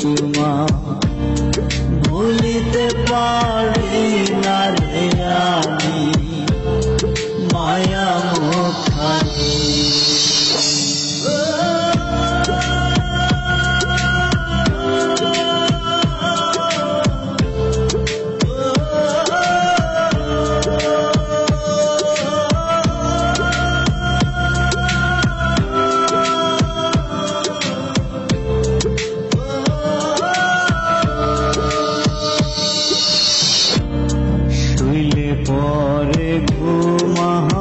তোমা ভুলিতে পারি না রে আমি মায়া মুখানি। পরে ঘুম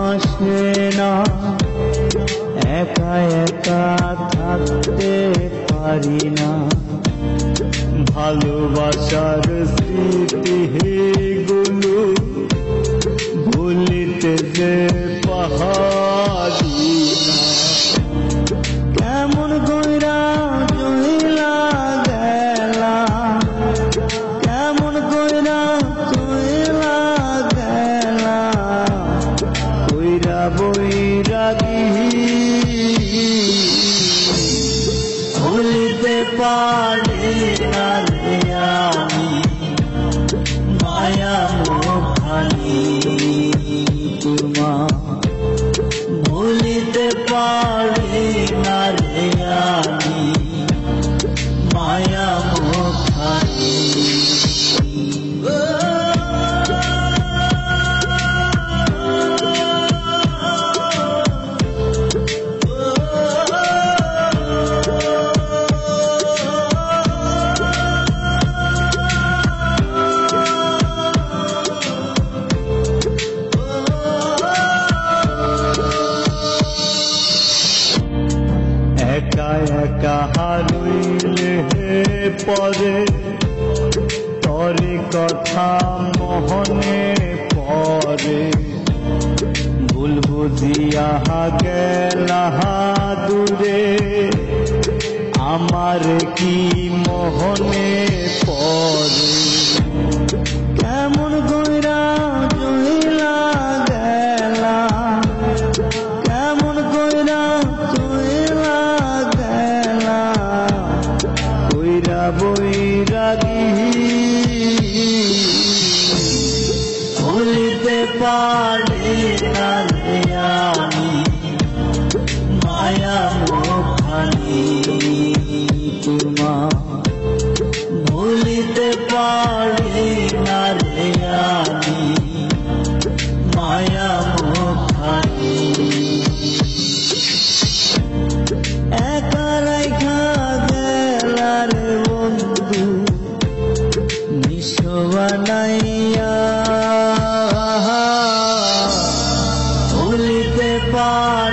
আসে না, একা একা থাকতে পারি না, ভালোবাসার স্মৃতিগুলো ভুলিতে যে পাহাড়ি না। কেমন কইরা চইলা গেলা, কেমন কইরা চইলা গেলা, কইরা বৈরাগী ভুলিতে পারি না রে আমি মায়া মুখানি। তোমা ভুলিতে পারি না রে আমি মায়া মুখানি। একা একা হারইলে পরে তরে কথা মহনে পরে, ভুল বুঝিয়া গেলা দূরে আমার কি মোহনে পরে। কেমন কইরা চইলা গেলা, কেমন কইরা চইলা গেলা, কইরা বৈরাগী ভুলিতে পারি না রে আমি মায়া মুখানি। তোমা ভুলিতে পারি না রে আমি মায়া মুখানি। একা রাইখা গেলা রে বন্ধু নিঃস বানাইয়া, ভুলিতে পারি